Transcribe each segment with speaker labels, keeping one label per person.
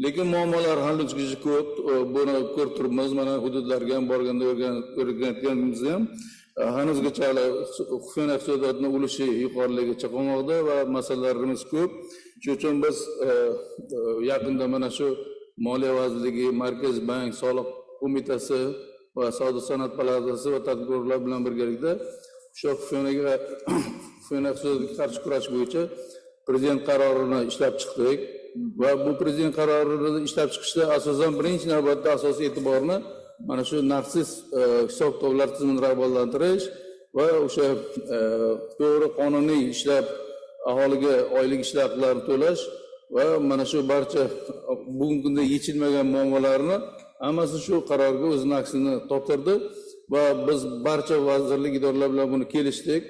Speaker 1: lekin muammolar hanuz ko'p. Buni ko'rib turibmiz. Mana hududlarga ham borganda o'rganayotganimizda ham hanuzgacha xufiy iqtisodiyotni ulushi yuqoriligicha qolmoqda va masalalarimiz ko'p. Shuning uchun biz yaqinda mana shu Moliya vazirligi, Markaziy bank, Soliq qo'mitasi va Savdo sanoat palatasi va tadbirkorlar bilan birgalikda shu xufiy iqtisodiyotga qarshi kurash bo'yicha prezident qarorini ishlab chiqdik va bu prezident qarorini ishlab chiqishda asosan birinchi navbatda asosiy e'tiborni mana shu naqdsiz hisob-kitoblar tizimini rag'batlantirish va o'sha to'g'ri qonuniy ishlab aholiga oylik ishlar haqlarini to'lash va mana shu barcha bugungi kunda yechilmagan muammolarni hammasi shu qarorga o'zini aksini toptirdi va biz barcha vazirlik idoralar bilan buni kelishdik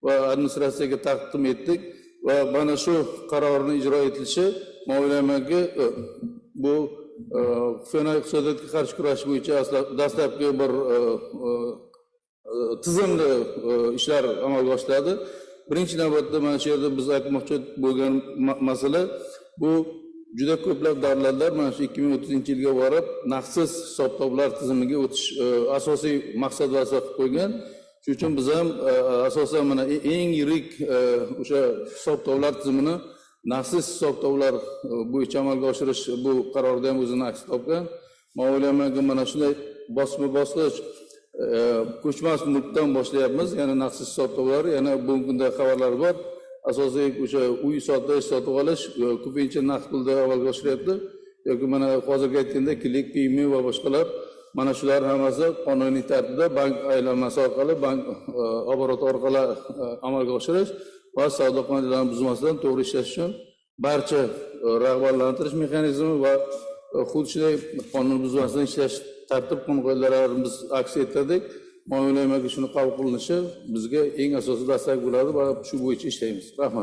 Speaker 1: va administratsiyaga taqdim etdik va mana shu qarorning ijro etilishi ma'lumotga bu xufiy iqtisodiyotga qarshi kurash bo'yicha dastlabki bir tizimli ishlar amalga oshiriladi. Birinchi navbatda mana shu yerda biz aytmoqchi bo'lgan masala bu juda ko'plab davlatlar mana shu 2030-yilga borib naqdsiz hisob-kitoblar tizimiga o'tish asosiy maqsad vazifa qilib qo'ygan. Shuning uchun biz ham asosan mana eng yirik o'sha hisob-kitoblar tizimini naqdsiz hisob-kitoblar bo'yicha amalga oshirish bu qarorda ham o'zini aks topgan. Ma'lumotga mana shunday bosma-bosqich ko'chmas mulkdan boshlayapmiz. Yana naqdsiz hisob-kitoblar, yana bugungi kunda xabarlar bor. Asosiy o'sha uy sotish, sotib olish ko'pincha naqd pulda amalga oshiryapti. Yoki mana hozirgi aytganda Click, Payme va boshqalar mana shular hammasi qonuniy tartibda bank aylanmasi orqali, bank oboroti orqali amalga oshirish va savdo qoidalarini buzmasdan to'g'ri ishlash uchun barcha rag'batlantirish mexanizmi va xuddi shunday qonun buzmasdan ishlash tartib qoidalarini biz aks ettirdik. Ma'lumotga shuni qabul qilinishi bizga eng asosiy dastak bo'ladi va shu bo'yicha ishlaymiz. Rahmat.